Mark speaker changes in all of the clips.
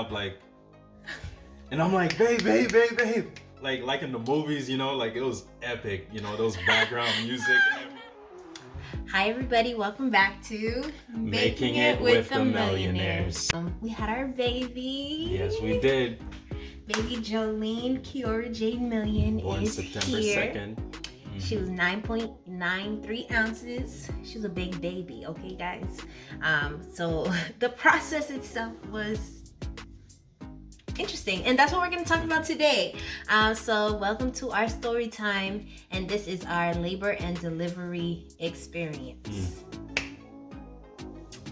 Speaker 1: up like, and I'm like, babe. Like in the movies, you know, like it was epic, you know, those background music.
Speaker 2: Hi everybody, welcome back to
Speaker 1: Making It with the Millionaires.
Speaker 2: We had our baby.
Speaker 1: Yes, we did.
Speaker 2: Baby Jolene Kiora Jade Million
Speaker 1: Born
Speaker 2: is
Speaker 1: September
Speaker 2: here.
Speaker 1: 2nd.
Speaker 2: She was 9.93 ounces. She was a big baby, okay guys? So the process itself was interesting, and that's what we're going to talk about today. So welcome to our story time, and this is our labor and delivery experience.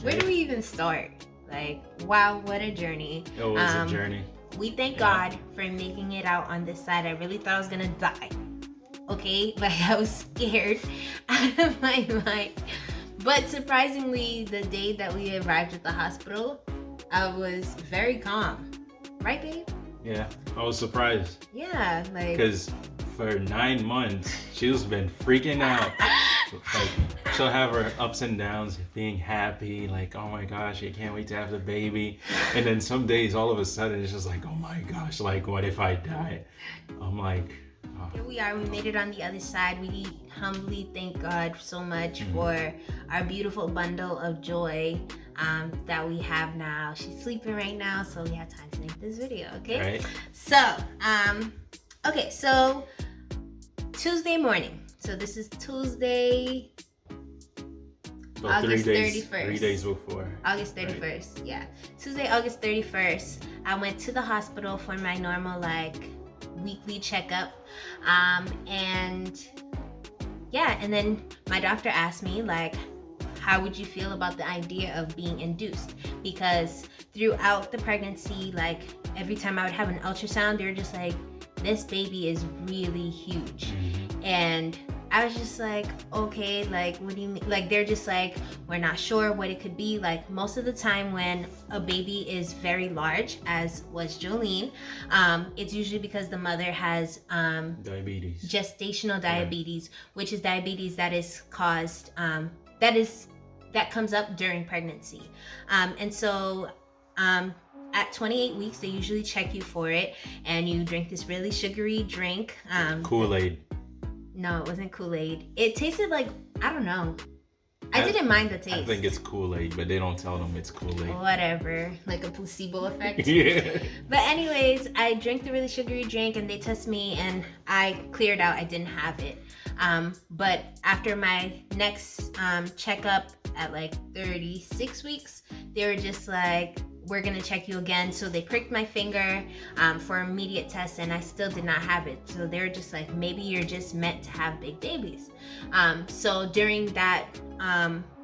Speaker 2: Where do we even start? Like, wow, what a journey.
Speaker 1: It was a journey.
Speaker 2: We thank God for making it out on this side. I really thought I was gonna die. Okay, like I was scared out of my mind. But surprisingly, the day that we arrived at the hospital, I was very calm. Right, babe?
Speaker 1: Yeah, I was surprised.
Speaker 2: Yeah, like,
Speaker 1: because for 9 months, she's been freaking out. Like, she'll have her ups and downs, being happy, like, oh my gosh, I can't wait to have the baby. And then some days, all of a sudden, it's just like, oh my gosh, like, what if I die? I'm like, oh.
Speaker 2: Here we are, we made it on the other side. We humbly thank God so much for our beautiful bundle of joy that we have now. She's sleeping right now, so we have time to make this video, okay?
Speaker 1: Right.
Speaker 2: So, okay, so Tuesday morning. So this is Tuesday,
Speaker 1: So
Speaker 2: August
Speaker 1: 3
Speaker 2: 31st.
Speaker 1: 3 days before.
Speaker 2: August 31st, right. Yeah. Tuesday, August 31st, I went to the hospital for my normal, like, weekly checkup. And yeah, and then my doctor asked me, like, how would you feel about the idea of being induced? Because throughout the pregnancy, like, every time I would have an ultrasound, they were just like, this baby is really huge. And I was just like, okay, like, what do you mean? Like, they're just like, we're not sure what it could be. Like, most of the time when a baby is very large, as was Jolene, it's usually because the mother has
Speaker 1: diabetes.
Speaker 2: Gestational diabetes, which is diabetes that is caused, that comes up during pregnancy. And so at 28 weeks, they usually check you for it, and you drink this really sugary drink.
Speaker 1: Kool-Aid.
Speaker 2: No, it wasn't Kool-Aid. It tasted like, I don't know. I didn't mind the taste.
Speaker 1: I think it's Kool-Aid, but they don't tell them it's Kool-Aid.
Speaker 2: Whatever, like a placebo effect.
Speaker 1: Yeah.
Speaker 2: But anyways, I drank the really sugary drink, and they tested me, and I cleared out. I didn't have it. But after my next checkup at like 36 weeks, they were just like, we're gonna check you again. So they pricked my finger for immediate tests, and I still did not have it. So they were just like, maybe you're just meant to have big babies. So during that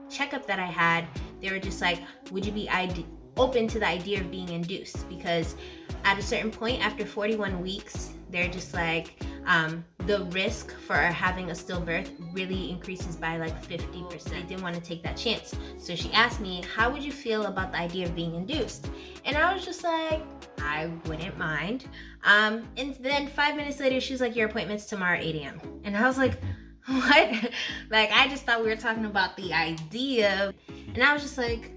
Speaker 2: checkup that I had, they were just like, would you be open to the idea of being induced? Because at a certain point, after 41 weeks, they're just like, the risk for having a stillbirth really increases by like 50%. I didn't want to take that chance. So she asked me, how would you feel about the idea of being induced? And I was just like, I wouldn't mind. And then 5 minutes later, she was like, your appointment's tomorrow at 8 a.m. And I was like, what? Like, I just thought we were talking about the idea. And I was just like,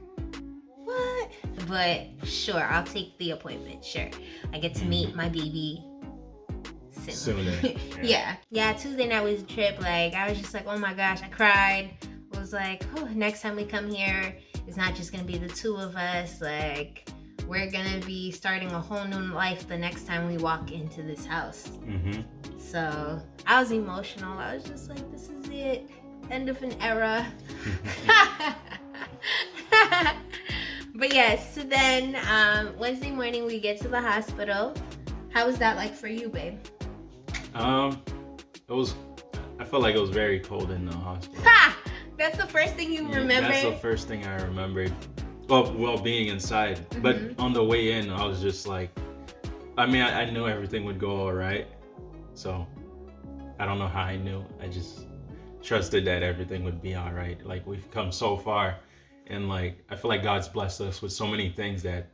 Speaker 2: what? But sure, I'll take the appointment, sure. I get to meet my baby
Speaker 1: sooner.
Speaker 2: Yeah, Tuesday night was a trip. Like, I was just like, oh my gosh, I cried. I was like, oh, next time we come here, it's not just gonna be the two of us. Like, we're gonna be starting a whole new life the next time we walk into this house. So I was emotional. I was just like, this is it, end of an era. But yes, so then Wednesday morning we get to the hospital. How was that like for you, babe?
Speaker 1: I felt like it was very cold in the hospital.
Speaker 2: Ha! That's the first thing you remember?
Speaker 1: That's the first thing I remembered. Well, being inside. But on the way in, I was just like, I mean, I knew everything would go all right. So I don't know how I knew. I just trusted that everything would be all right. Like, we've come so far, and like, I feel like God's blessed us with so many things that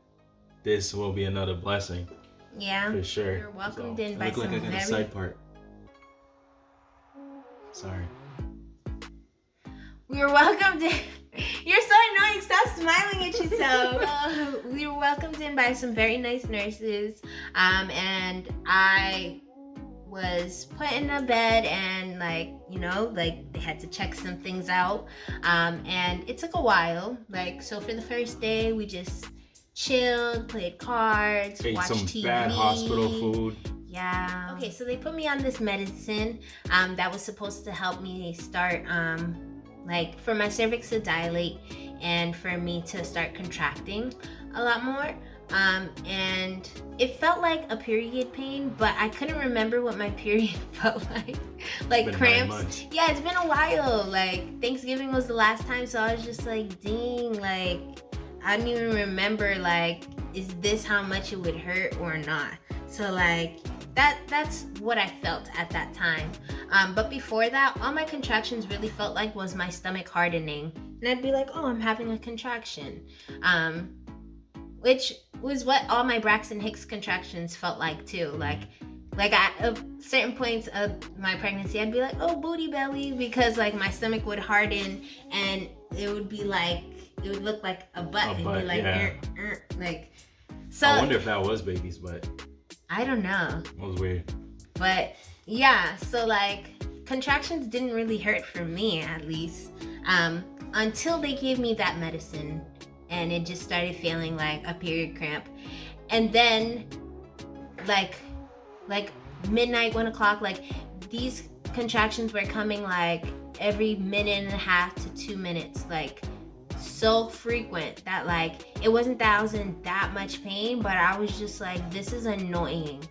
Speaker 1: this will be another blessing.
Speaker 2: Yeah,
Speaker 1: for sure.
Speaker 2: You're welcomed in by
Speaker 1: some
Speaker 2: like
Speaker 1: I got a side part. Sorry.
Speaker 2: We were welcomed in. You're so annoying. Stop smiling at yourself. We were welcomed in by some very nice nurses. And I was put in a bed and they had to check some things out. And it took a while. So for the first day, we just chilled, played cards,
Speaker 1: ate
Speaker 2: watched
Speaker 1: some
Speaker 2: TV.
Speaker 1: bad hospital food.
Speaker 2: Yeah. Okay, so they put me on this medicine that was supposed to help me start for my cervix to dilate and for me to start contracting a lot more. And it felt like a period pain, but I couldn't remember what my period felt like.
Speaker 1: Been
Speaker 2: Cramps. Yeah, it's been a while. Thanksgiving was the last time, so I was just dang, I don't even remember, is this how much it would hurt or not? So that's what I felt at that time. But before that, all my contractions really felt like was my stomach hardening. And I'd be like, oh, I'm having a contraction. Which was what all my Braxton Hicks contractions felt like too. At certain points of my pregnancy, I'd be like, oh, booty belly, because my stomach would harden and it would be it would look like a butt. It'd be
Speaker 1: yeah.
Speaker 2: So
Speaker 1: I wonder if that was baby's butt.
Speaker 2: I don't know.
Speaker 1: That was weird.
Speaker 2: But yeah, so contractions didn't really hurt for me, at least, until they gave me that medicine and it just started feeling like a period cramp. And then midnight, 1 o'clock, these contractions were coming every minute and a half to 2 minutes, so frequent that it wasn't that I was in that much pain, but I was just this is annoying.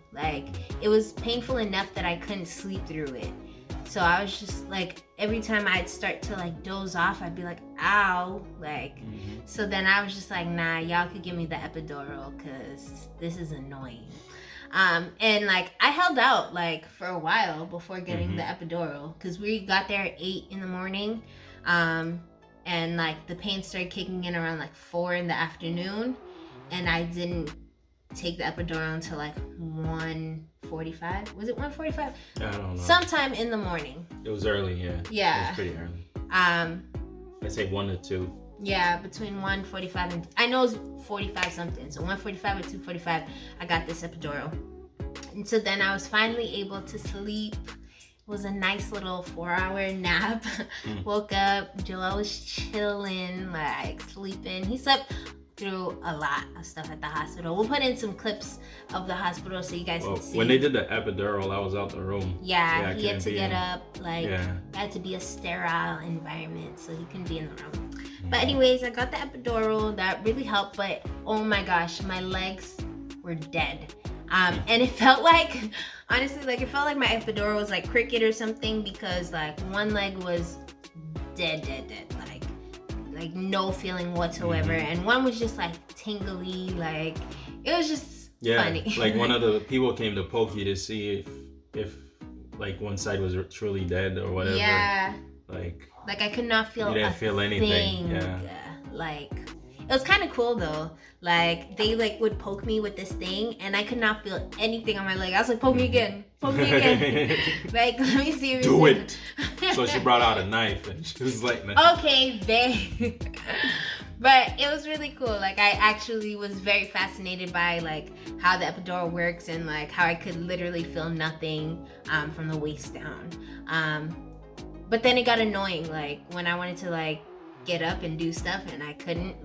Speaker 2: It was painful enough that I couldn't sleep through it. So I was just every time I'd start to doze off, I'd be ow, So then I was just nah, y'all could give me the epidural because this is annoying. And I held out for a while before getting the epidural, because we got there at 8 in the morning. And the pain started kicking in around 4 in the afternoon, and I didn't take the epidural until 1:45. Was it 1:45?
Speaker 1: I don't know.
Speaker 2: Sometime in the morning.
Speaker 1: It was early, yeah.
Speaker 2: Yeah.
Speaker 1: It was pretty early. I'd say 1 to 2.
Speaker 2: Yeah, between 1:45 and I know it's 45 something. So 1:45 or 2:45, I got this epidural, and so then I was finally able to sleep. It was a nice little 4-hour nap. Woke up, Joel was chilling, sleeping. He slept through a lot of stuff at the hospital. We'll put in some clips of the hospital so you guys can see.
Speaker 1: When they did the epidural, I was out the room.
Speaker 2: Yeah, he had to get up. It had to be a sterile environment, so he couldn't be in the room. But anyways, I got the epidural. That really helped, but oh my gosh, my legs were dead. And it felt honestly, it felt like my epidural was cricket or something, because one leg was dead, no feeling whatsoever, and one was just tingly, it was just funny.
Speaker 1: One of the people came to poke you to see if one side was truly dead or whatever.
Speaker 2: Yeah. I could not feel.
Speaker 1: You didn't feel anything.
Speaker 2: Yeah. It was kind of cool though. They would poke me with this thing, and I could not feel anything on my leg. I was poke me again, poke me again. Let me see.
Speaker 1: Do it. So she brought out a knife, and she was
Speaker 2: okay, babe. But it was really cool. I actually was very fascinated by how the epidural works, and how I could literally feel nothing from the waist down. But then it got annoying, when I wanted to get up and do stuff and I couldn't.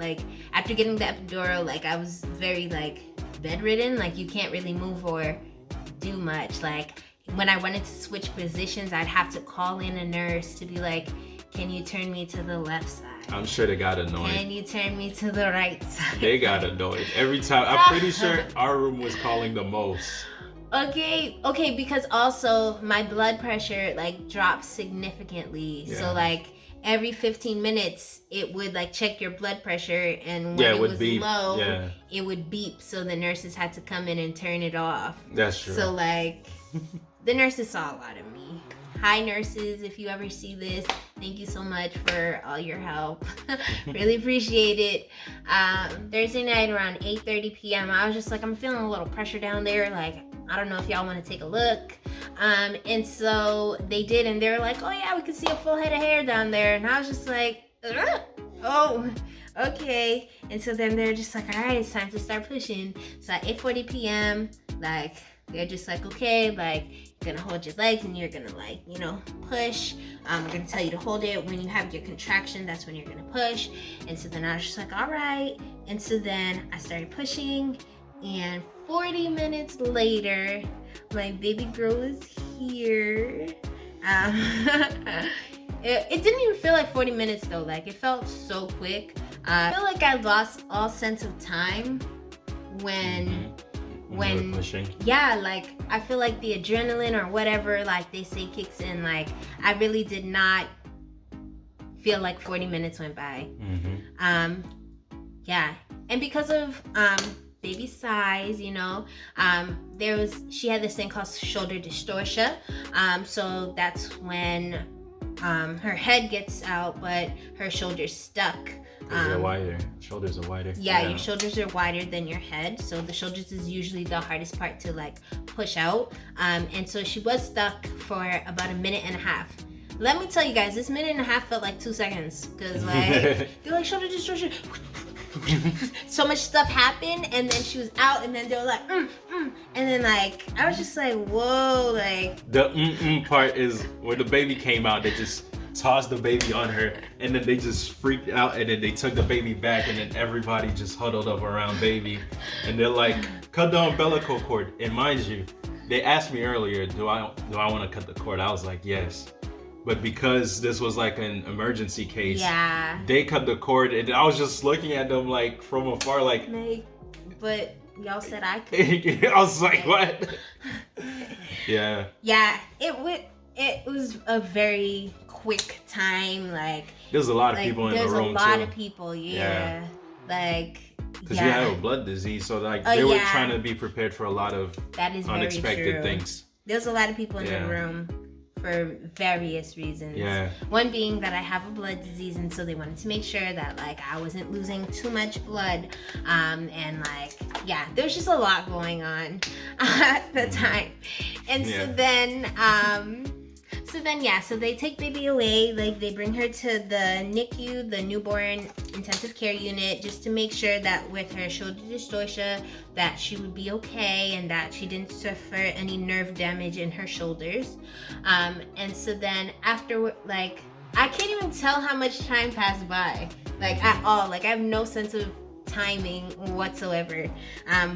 Speaker 2: After getting the epidural, I was very bedridden. You can't really move or do much. When I wanted to switch positions, I'd have to call in a nurse to be can you turn me to the left side?
Speaker 1: I'm sure they got annoyed.
Speaker 2: Can you turn me to the right side?
Speaker 1: They got annoyed every time. I'm pretty sure our room was calling the most.
Speaker 2: Okay, because also my blood pressure dropped significantly. Yeah. So every 15 minutes it would check your blood pressure, and when it was beep. Low, it would beep. So the nurses had to come in and turn it off.
Speaker 1: That's true.
Speaker 2: So the nurses saw a lot of me. Hi nurses, if you ever see this, thank you so much for all your help. Really appreciate it. Thursday night around 8:30 p.m. I was just I'm feeling a little pressure down there. I don't know if y'all want to take a look. And so they did, and they were oh yeah, we can see a full head of hair down there. And I was just ugh. oh, okay. And so then they're just like, all right, it's time to start pushing. So at 8:40 p.m., like, they're just like, okay, like, you're gonna hold your legs and you're gonna, like, you know, push. We're gonna tell you to hold it. When you have your contraction, that's when you're gonna push. And so then I was just like, all right. And so then I started pushing, and 40 minutes later, my baby girl is here. It didn't even feel like 40 minutes though. Like, it felt so quick. I feel like I lost all sense of time when
Speaker 1: pushing.
Speaker 2: Yeah, like, I feel like the adrenaline or whatever, like they say, kicks in. Like, I really did not feel like 40 minutes went by. Yeah, and because of baby size, you know, she had this thing called shoulder dystocia. So that's when her head gets out, but her shoulders stuck.
Speaker 1: They're wider. Shoulders are wider.
Speaker 2: Yeah, your shoulders are wider than your head. So the shoulders is usually the hardest part to, like, push out. And so she was stuck for about a minute and a half. Let me tell you guys, this minute and a half felt like 2 seconds. Because, like, you're like, shoulder dystocia. So much stuff happened, and then she was out, and then they were like, and then, like, I was just like, whoa, like.
Speaker 1: The part is where the baby came out. They just tossed the baby on her, and then they just freaked out, and then they took the baby back, and then everybody just huddled up around baby, and they're like, cut the umbilical cord. And mind you, they asked me earlier, do I want to cut the cord? I was like, yes. But because this was like an emergency case,
Speaker 2: yeah,
Speaker 1: they cut the cord, and I was just looking at them like from afar, like,
Speaker 2: but y'all said I could.
Speaker 1: I was like, what? Yeah.
Speaker 2: Yeah, it was a very quick time. Like,
Speaker 1: there's a lot of people in the room too.
Speaker 2: There's a lot of people. Yeah. Like,
Speaker 1: because you have a blood disease, so like they were trying to be prepared for a lot of unexpected things.
Speaker 2: There's a lot of people in the room for various reasons.
Speaker 1: Yeah.
Speaker 2: One being that I have a blood disease, and so they wanted to make sure that, like, I wasn't losing too much blood. And, like, yeah, there's just a lot going on at the time. And so they take baby away. Like, they bring her to the NICU, the newborn intensive care unit, just to make sure that with her shoulder dystocia that she would be okay and that she didn't suffer any nerve damage in her shoulders. And so then after, like, I can't even tell how much time passed by, like, at all. Like, I have no sense of timing whatsoever.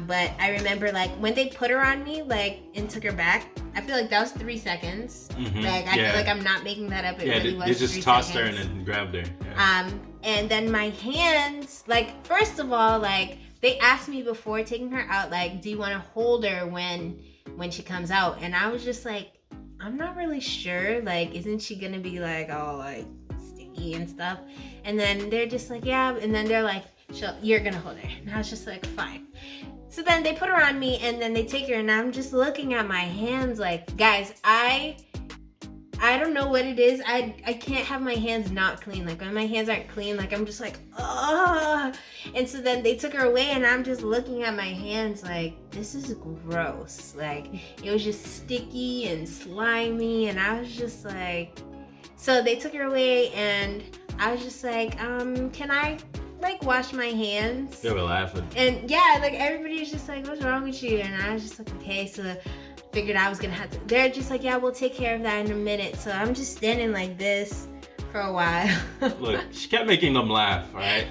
Speaker 2: But I remember, like, when they put her on me, like, and took her back, I feel like that was 3 seconds. Like, I feel like I'm not making that up. It really was.
Speaker 1: They just tossed her and then grabbed her. Yeah.
Speaker 2: And then my hands, like, first of all, like, they asked me before taking her out, like, do you want to hold her when she comes out? And I was just like, I'm not really sure. Like, isn't she gonna be, like, all, like, sticky and stuff? And then they're just like, yeah. And then they're like, you're gonna hold her. And I was just like, fine. So then they put her on me, and then they take her, and I'm just looking at my hands like, guys, I don't know what it is. I can't have my hands not clean. Like, when my hands aren't clean, like, I'm just like, ugh. And so then they took her away, and I'm just looking at my hands like, this is gross. Like, it was just sticky and slimy, and I was just like, so they took her away, and I was just like, can I, like, wash my hands?
Speaker 1: They were laughing.
Speaker 2: And yeah, like, everybody was just like, what's wrong with you? And I was just like, okay. So figured I was gonna have to, they're just like, yeah, we'll take care of that in a minute. So I'm just standing like this for a while.
Speaker 1: Look, she kept making them laugh, right?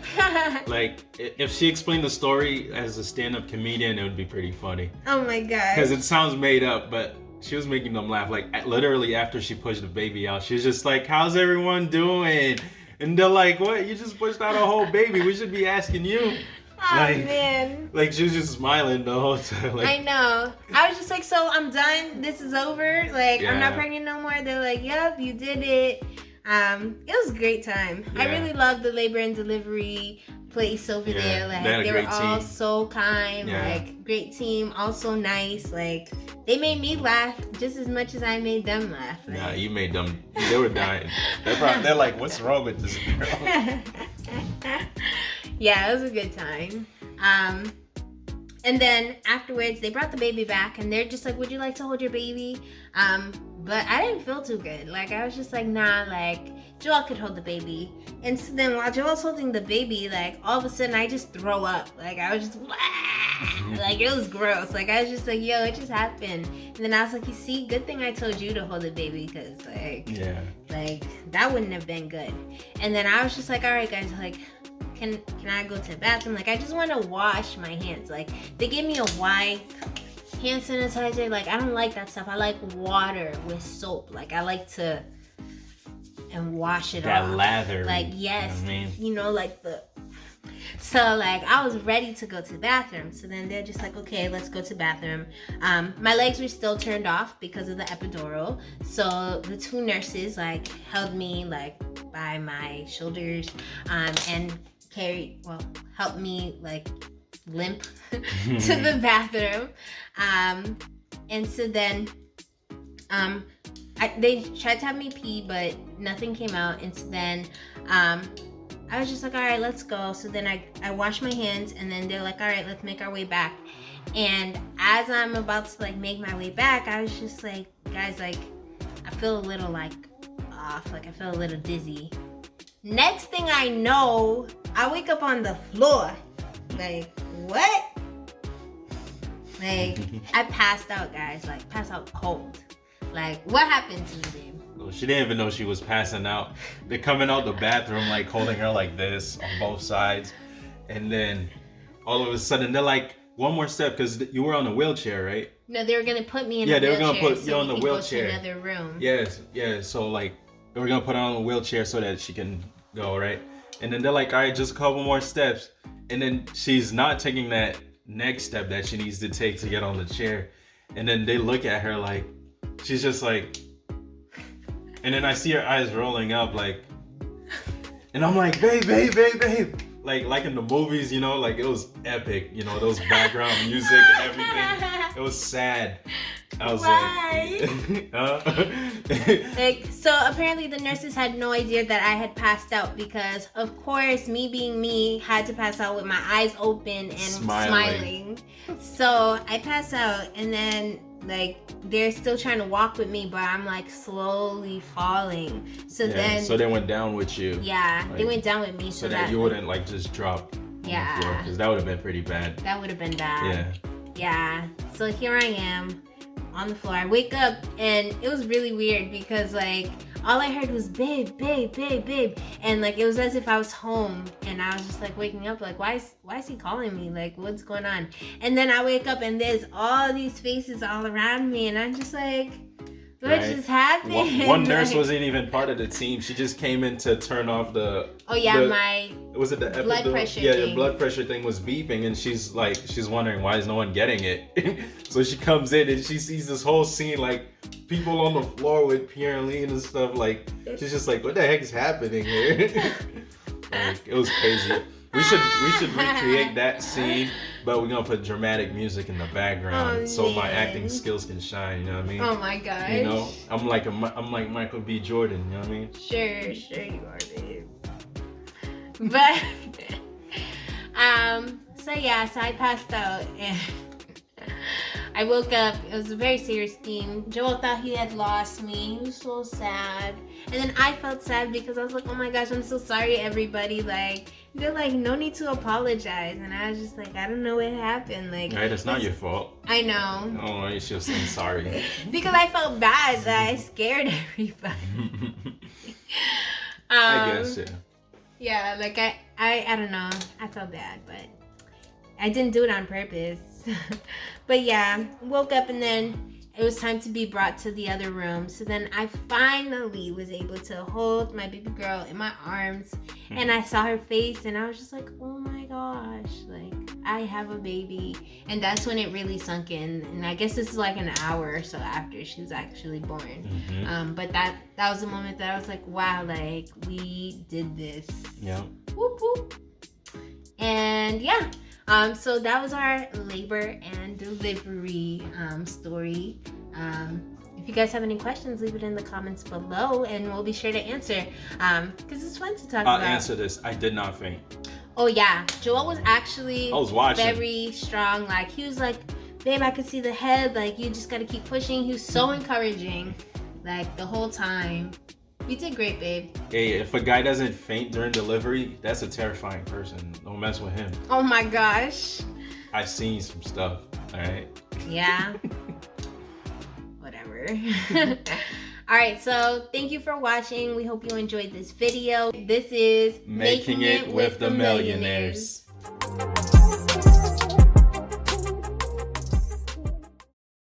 Speaker 1: Like, if she explained the story as a stand-up comedian, it would be pretty funny.
Speaker 2: Oh my god.
Speaker 1: Because it sounds made up, but she was making them laugh. Like, literally after she pushed the baby out, she was just like, how's everyone doing? And they're like, what? You just pushed out a whole baby. We should be asking you.
Speaker 2: Oh, like, man.
Speaker 1: Like, she was just smiling the whole time. Like,
Speaker 2: I know. I was just like, so I'm done. This is over. Like, I'm not pregnant no more. They're like, yep, you did it. It was a great time. Yeah. I really loved the labor and delivery place over there. Like, they were all so kind. Like, great team. Also nice. Like, they made me laugh just as much as I made them laugh. Like,
Speaker 1: nah, you made them. They were dying. They're like, what's wrong with this girl?
Speaker 2: Yeah, it was a good time. And then afterwards, they brought the baby back, and they're just like, "Would you like to hold your baby?" But I didn't feel too good. Like, I was just like, "Nah, like, Joel could hold the baby." And so then while Joel's holding the baby, like, all of a sudden I just throw up. Like, I was just, like, it was gross. Like, I was just like, yo, it just happened. And then I was like, you see, good thing I told you to hold the baby, because, like, like, that wouldn't have been good. And then I was just like, all right, guys, like, can I go to the bathroom? Like, I just want to wash my hands. Like, they gave me a wipe, hand sanitizer. Like, I don't like that stuff. I like water with soap. Like, I like to and wash it off.
Speaker 1: That lather.
Speaker 2: Like, yes.
Speaker 1: You know what I mean?
Speaker 2: You know, like the... So, like, I was ready to go to the bathroom. So then they're just like, okay, let's go to the bathroom. My legs were still turned off because of the epidural. So the two nurses, like, held me, like, by my shoulders and helped me, like, limp to the bathroom. And so then they tried to have me pee, but nothing came out. And so then I was just like, all right, let's go. So then I washed my hands, and then they're like, all right, let's make our way back. And as I'm about to, like, make my way back, I was just like, guys, like, I feel a little, like, off. Like, I feel a little dizzy. Next thing I know, I wake up on the floor. Like, what? Like, I passed out, guys. Like, passed out cold. Like, what happened to me, babe?
Speaker 1: Well, she didn't even know she was passing out. They're coming out the bathroom, like, holding her like this on both sides. And then all of a sudden, they're like, one more step, because you were on a wheelchair, right?
Speaker 2: No, they were going to put me in a wheelchair.
Speaker 1: Yeah, they were going to put you on the wheelchair.
Speaker 2: Go to another room.
Speaker 1: Yes, yeah. So, like, they were going to put her on a wheelchair so that she can go, right? And then they're like, all right, just a couple more steps. And then she's not taking that next step that she needs to take to get on the chair. And then they look at her like, she's just like, and then I see her eyes rolling up, like, and I'm like, babe. Like in the movies, you know, like, it was epic, you know, those background music and everything. It was sad. I was
Speaker 2: like, so apparently the nurses had no idea that I had passed out, because of course, me being me, had to pass out with my eyes open and smiling. So I pass out, and then, like, they're still trying to walk with me, but I'm, like, slowly falling. So
Speaker 1: so they went down with you.
Speaker 2: Yeah,
Speaker 1: like,
Speaker 2: they went down with me
Speaker 1: so that you wouldn't, like, just drop on the floor, because that would have been pretty bad.
Speaker 2: That would have been bad. Yeah. So here I am on the floor. I wake up, and it was really weird, because, like, all I heard was babe, and, like, it was as if I was home, and I was just, like, waking up, like, why is he calling me? Like, what's going on? And then I wake up, and there's all these faces all around me, and I'm just like, what just happened?
Speaker 1: One nurse wasn't even part of the team. She just came in to turn off the...
Speaker 2: Oh, yeah, was it the
Speaker 1: blood pressure thing? Yeah, the blood pressure thing was beeping, and she's wondering, why is no one getting it? So she comes in, and she sees this whole scene, like, people on the floor with Pierrelene and stuff. Like, she's just like, what the heck is happening here? Like, it was crazy. We should recreate that scene, but we're gonna put dramatic music in the background so my acting skills can shine. You know what I mean?
Speaker 2: Oh my gosh!
Speaker 1: You know, I'm like Michael B. Jordan. You know what I mean?
Speaker 2: Sure you are, babe. But so I passed out, and I woke up. It was a very serious theme. Joel thought he had lost me. He was so sad. And then I felt sad, because I was like, oh my gosh, I'm so sorry, everybody. Like, they're like, no need to apologize. And I was just like, I don't know what happened. Like,
Speaker 1: right, it's not your fault.
Speaker 2: I know.
Speaker 1: Oh, you should say sorry.
Speaker 2: Because I felt bad that I scared everybody.
Speaker 1: I guess, yeah.
Speaker 2: Yeah, like, I don't know. I felt bad, but I didn't do it on purpose. But yeah, woke up, and then it was time to be brought to the other room. So then I finally was able to hold my baby girl in my arms, and I saw her face, and I was just like, oh my gosh, like, I have a baby. And that's when it really sunk in. And I guess this is like an hour or so after she was actually born. But that was the moment that I was like, wow, like, we did this.
Speaker 1: Yeah.
Speaker 2: Whoop whoop. And yeah. So that was our labor and delivery story. If you guys have any questions, leave it in the comments below, and we'll be sure to answer. Because it's fun to talk about.
Speaker 1: I'll answer this. I did not faint.
Speaker 2: Oh yeah, Joel was actually
Speaker 1: I was watching.
Speaker 2: very strong. Like he was like, babe, I could see the head. Like you just gotta keep pushing. He was so encouraging, like the whole time. You did great, babe.
Speaker 1: Hey, if a guy doesn't faint during delivery, that's a terrifying person. Don't mess with him.
Speaker 2: Oh my gosh.
Speaker 1: I've seen some stuff. All right.
Speaker 2: Yeah. Whatever. All right, so thank you for watching. We hope you enjoyed this video. This is
Speaker 1: Making It with the Millionaires.